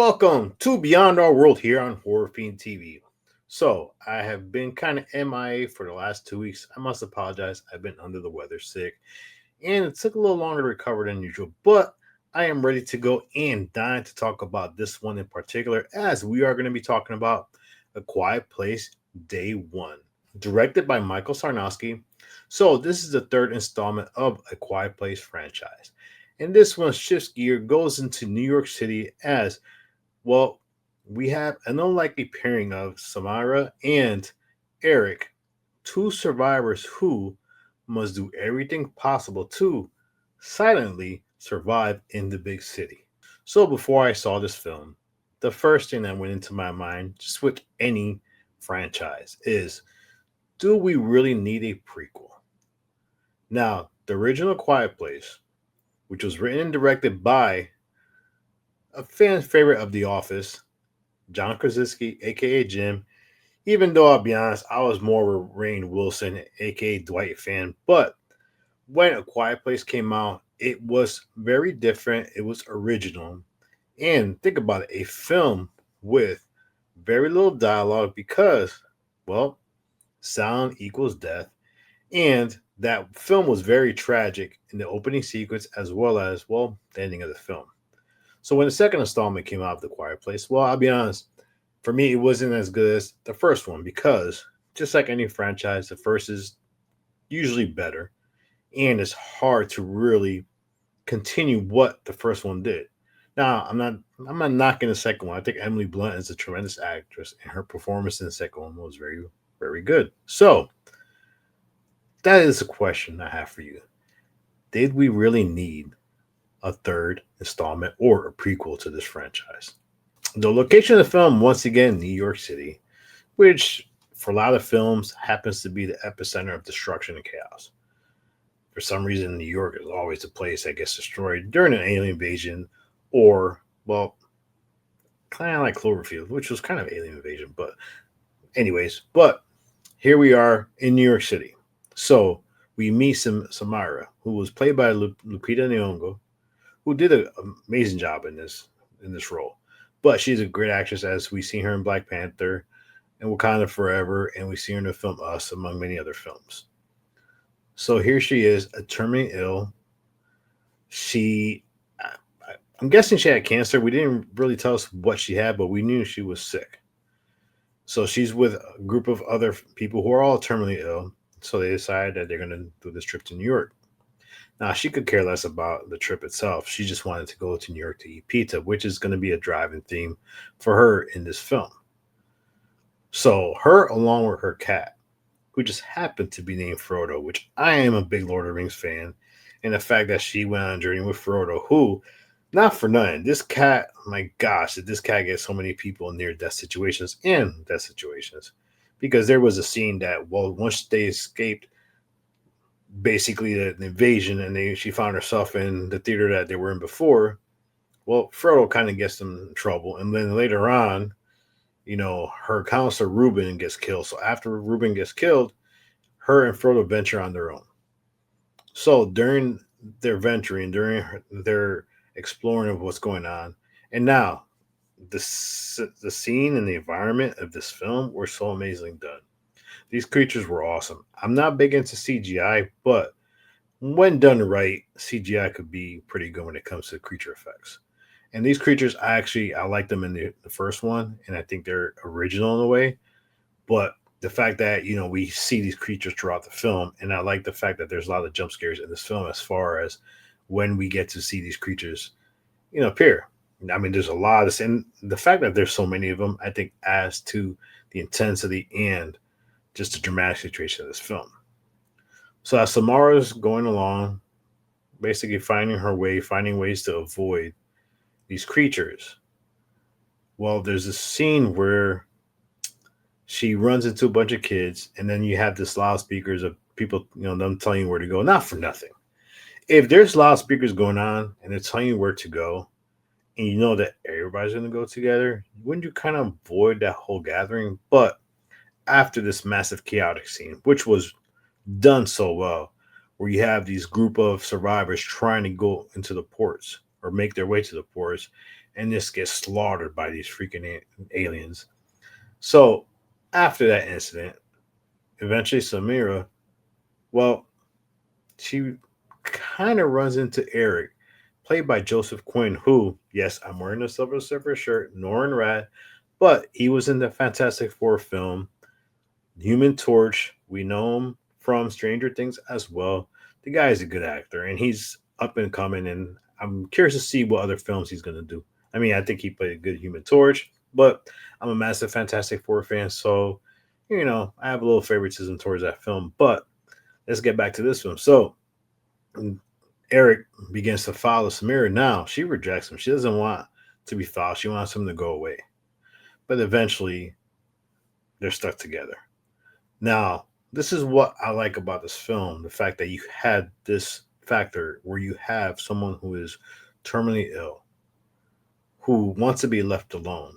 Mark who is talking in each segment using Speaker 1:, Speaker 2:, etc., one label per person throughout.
Speaker 1: Welcome to Beyond Our World here on Horror Fiend TV. So, I have been kind of MIA for the last 2 weeks. I must apologize. I've been under the weather sick, and it took a little longer to recover than usual, but I am ready to go and dying to talk about this one in particular, as we are going to be talking about A Quiet Place Day One, directed by Michael Sarnowski. So, this is the third installment of A Quiet Place franchise. And this one shifts gear, goes into New York City as well, we have an unlikely pairing of Samira and Eric, two survivors who must do everything possible to silently survive in the big city. So, before I saw this film, the first thing that went into my mind, just with any franchise, is do we really need a prequel? Now, the original Quiet Place, which was written and directed by a fan favorite of The Office, John Krasinski, aka Jim. Even though I'll be honest, I was more of a Rainn Wilson, aka Dwight fan. But when A Quiet Place came out, it was very different. It was original. And think about it, a film with very little dialogue because, well, sound equals death. And that film was very tragic in the opening sequence as well as, well, the ending of the film. So when the second installment came out of The Quiet Place, well, I'll be honest, for me, it wasn't as good as the first one because just like any franchise, the first is usually better, and it's hard to really continue what the first one did. Now, I'm not knocking the second one. I think Emily Blunt is a tremendous actress, and her performance in the second one was very, very good. So that is a question I have for you. Did we really need a third installment or a prequel to this franchise? The location of the film, once again, New York City, which for a lot of films happens to be the epicenter of destruction and chaos. For some reason, New York is always the place that gets destroyed during an alien invasion, or, well, kind of like Cloverfield, which was kind of alien invasion, but anyways, but here we are in New York City. So we meet Samara, who was played by Lupita Nyong'o, who did an amazing job in this role. But she's a great actress, as we see her in Black Panther and Wakanda Forever, and we see her in the film Us, among many other films. So here she is, terminally ill. She, I'm guessing she had cancer. We didn't really tell us what she had, but we knew she was sick. So she's with a group of other people who are all terminally ill. So they decide that they're going to do this trip to New York. Now, she could care less about the trip itself. She just wanted to go to New York to eat pizza, which is going to be a driving theme for her in this film. So, her, along with her cat, who just happened to be named Frodo, which I am a big Lord of the Rings fan, and the fact that she went on a journey with Frodo, who, not for nothing, this cat, my gosh, did this cat get so many people in near death situations and death situations? Because there was a scene that, well, once they escaped basically the invasion and she found herself in the theater that they were in before, well, Frodo kind of gets them in trouble. And then later on, her counselor Reuben gets killed. So after Reuben gets killed, her and Frodo venture on their own. So during their venturing, during their exploring of what's going on, and now the scene and the environment of this film were so amazingly done. These creatures were awesome. I'm not big into CGI, but when done right, CGI could be pretty good when it comes to creature effects. And these creatures, I like them in the first one, and I think they're original in a way. But the fact that we see these creatures throughout the film, and I like the fact that there's a lot of jump scares in this film as far as when we get to see these creatures, appear. I mean, there's a lot of this, and the fact that there's so many of them, I think, adds to the intensity and just the dramatic situation of this film. So as Samara's going along, basically finding her way, finding ways to avoid these creatures. Well, there's a scene where she runs into a bunch of kids, and then you have this loudspeakers of people, them telling you where to go. Not for nothing. If there's loudspeakers going on and they're telling you where to go, and you know that everybody's going to go together, wouldn't you kind of avoid that whole gathering? But after this massive chaotic scene, which was done so well, where you have these group of survivors trying to go into the ports or make their way to the ports, and just get slaughtered by these freaking aliens. So after that incident, eventually Samira, well, she kind of runs into Eric, played by Joseph Quinn, who, yes, I'm wearing a Silver Surfer shirt, Norrin Rat, but he was in the Fantastic Four film, Human Torch. We know him from Stranger Things as well. The guy is a good actor, and he's up and coming, and I'm curious to see what other films he's going to do. I mean, I think he played a good Human Torch, but I'm a massive Fantastic Four fan, so, I have a little favoritism towards that film. But let's get back to this film. So, Eric begins to follow Samira. Now she rejects him. She doesn't want to be followed. She wants him to go away. But eventually, they're stuck together. Now, this is what I like about this film: the fact that you had this factor where you have someone who is terminally ill, who wants to be left alone,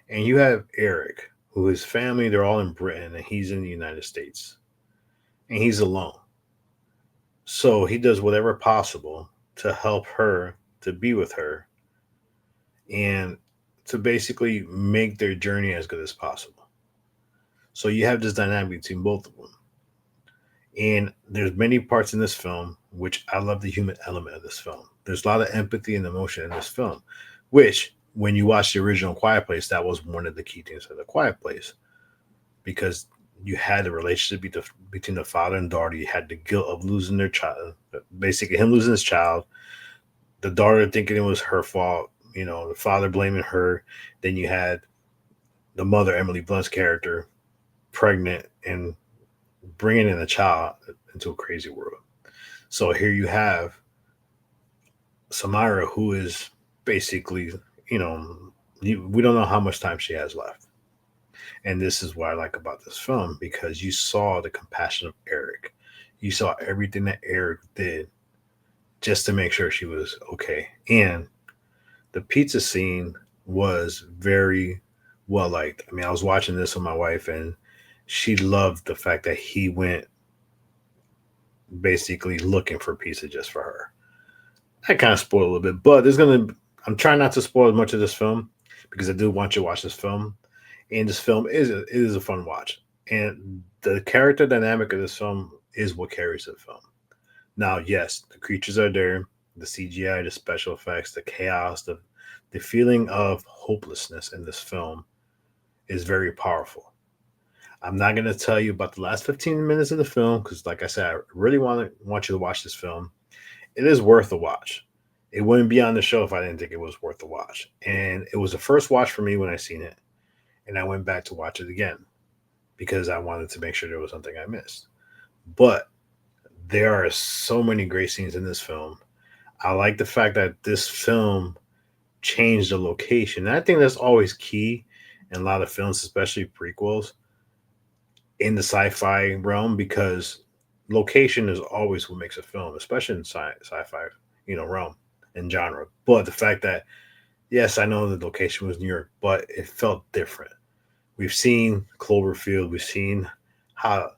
Speaker 1: and you have Eric, who his family, they're all in Britain, and he's in the United States, and he's alone. So he does whatever possible to help her, to be with her, and to basically make their journey as good as possible. So you have this dynamic between both of them. And there's many parts in this film which I love the human element of this film. There's a lot of empathy and emotion in this film, which when you watch the original Quiet Place, that was one of the key things of the Quiet Place, because you had the relationship between the father and daughter. You had the guilt of losing their child, basically him losing his child, the daughter thinking it was her fault, the father blaming her. Then you had the mother, Emily Blunt's character, pregnant and bringing in a child into a crazy world. So here you have Samira, who is basically, you know, we don't know how much time she has left. And this is what I like about this film, because you saw the compassion of Eric. You saw everything that Eric did just to make sure she was okay. And the pizza scene was very well liked. I mean, I was watching this with my wife, and she loved the fact that he went basically looking for pizza just for her. I kind of spoiled a little bit, but I'm trying not to spoil as much of this film, because I do want you to watch this film. And this film is a fun watch. And the character dynamic of this film is what carries the film. Now, yes, the creatures are there, the CGI, the special effects, the chaos, the feeling of hopelessness in this film is very powerful. I'm not going to tell you about the last 15 minutes of the film, because, like I said, I really want you to watch this film. It is worth a watch. It wouldn't be on the show if I didn't think it was worth a watch. And it was the first watch for me when I seen it. And I went back to watch it again because I wanted to make sure there was something I missed. But there are so many great scenes in this film. I like the fact that this film changed the location. And I think that's always key in a lot of films, especially prequels in the sci-fi realm, because location is always what makes a film, especially in sci-fi, realm and genre. But the fact that, yes, I know the location was New York, but it felt different. We've seen Cloverfield, we've seen how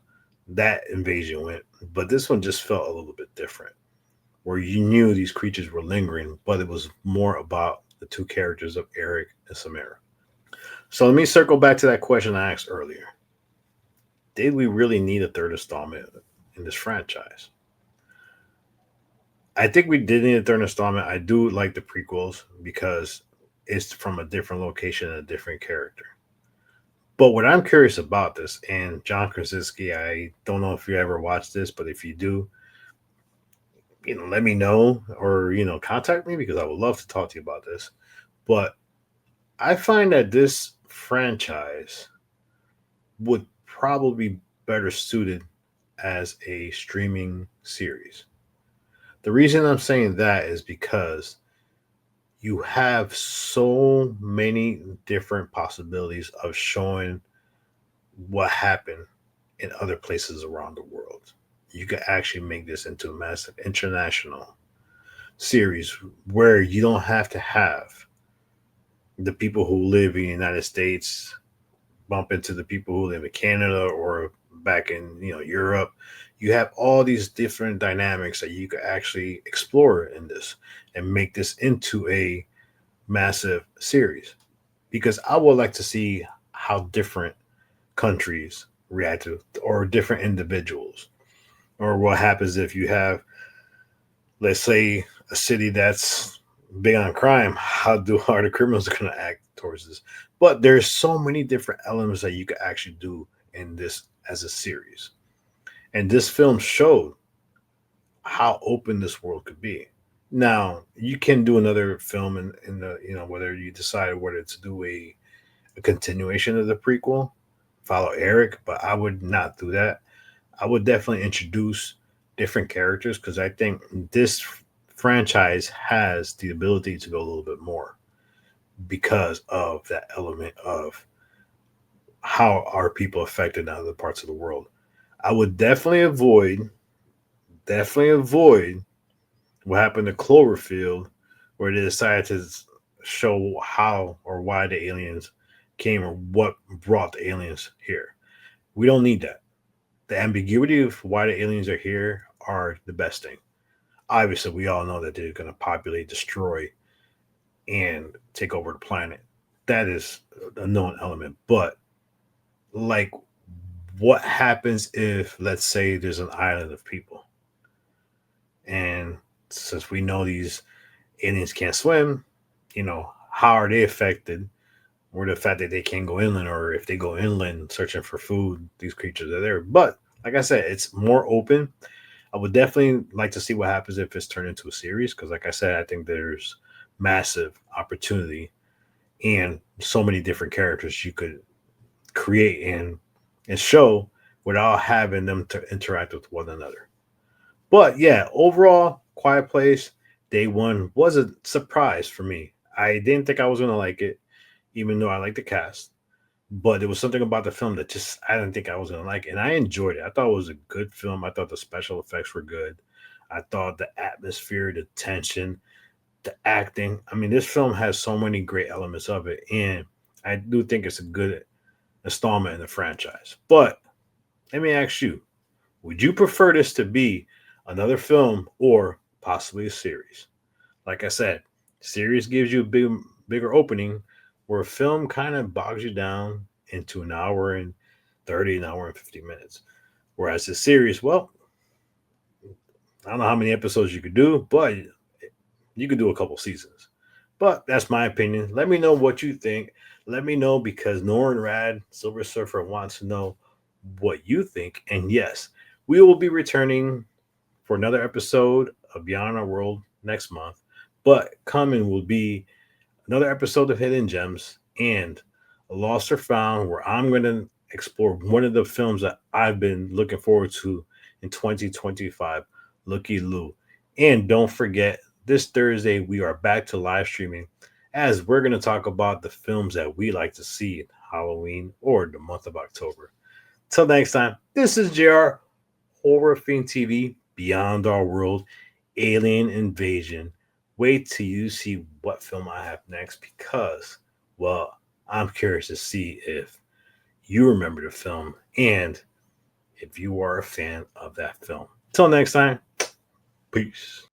Speaker 1: that invasion went, but this one just felt a little bit different, where you knew these creatures were lingering, but it was more about the two characters of Eric and Samira. So let me circle back to that question I asked earlier. Did we really need a third installment in this franchise? I think we did need a third installment. I do like the prequels because it's from a different location and a different character. But what I'm curious about this, and John Krasinski, I don't know if you ever watched this, but if you do, let me know, or contact me, because I would love to talk to you about this. But I find that this franchise would probably be better suited as a streaming series. The reason I'm saying that is because you have so many different possibilities of showing what happened in other places around the world. You could actually make this into a massive international series where you don't have to have the people who live in the United States bump into the people who live in Canada or back in Europe. You have all these different dynamics that you could actually explore in this and make this into a massive series because I would like to see how different countries react to or different individuals or what happens if you have, let's say, a city that's big on crime. How do are the criminals going to act towards this? But there's so many different elements that you could actually do in this as a series, and this film showed how open this world could be. Now you can do another film in the whether you decide whether to do a continuation of the prequel, follow Eric, but I would not do that. I would definitely introduce different characters because I think this franchise has the ability to go a little bit more because of that element of how are people affected in other parts of the world. I would definitely avoid what happened to Cloverfield, where they decided to show how or why the aliens came or what brought the aliens here. We don't need that. The ambiguity of why the aliens are here are the best thing. Obviously, we all know that they're going to populate, destroy, and take over the planet. That is a known element. But, like, what happens if, let's say, there's an island of people? And since we know these aliens can't swim, how are they affected? Or the fact that they can't go inland, or if they go inland searching for food, these creatures are there. But, like I said, it's more open. I would definitely like to see what happens if it's turned into a series because, like I said, I think there's massive opportunity and so many different characters you could create and show without having them to interact with one another. But yeah, overall, Quiet Place Day One was a surprise for me. I didn't think I was gonna like it, even though I like the cast. But there was something about the film that just I didn't think I was gonna like, and I enjoyed it. I thought it was a good film. I thought the special effects were good. I thought the atmosphere, the tension, the acting. I mean, this film has so many great elements of it, and I do think it's a good installment in the franchise. But let me ask you: would you prefer this to be another film or possibly a series? Like I said, series gives you a bigger opening, where a film kind of bogs you down into an hour and 30, an hour and 50 minutes. Whereas the series, well, I don't know how many episodes you could do, but you could do a couple seasons. But that's my opinion. Let me know what you think. Let me know because Norin Rad, Silver Surfer, wants to know what you think. And yes, we will be returning for another episode of Beyond Our World next month. But coming will be another episode of Hidden Gems and a Lost or Found, where I'm going to explore one of the films that I've been looking forward to in 2025, Looky Lou. And don't forget, this Thursday, we are back to live streaming as we're going to talk about the films that we like to see in Halloween or the month of October. Till next time, this is JR, Horror Fiend TV, Beyond Our World, Alien Invasion. Wait till you see what film I have next because, well, I'm curious to see if you remember the film and if you are a fan of that film. Till next time, peace.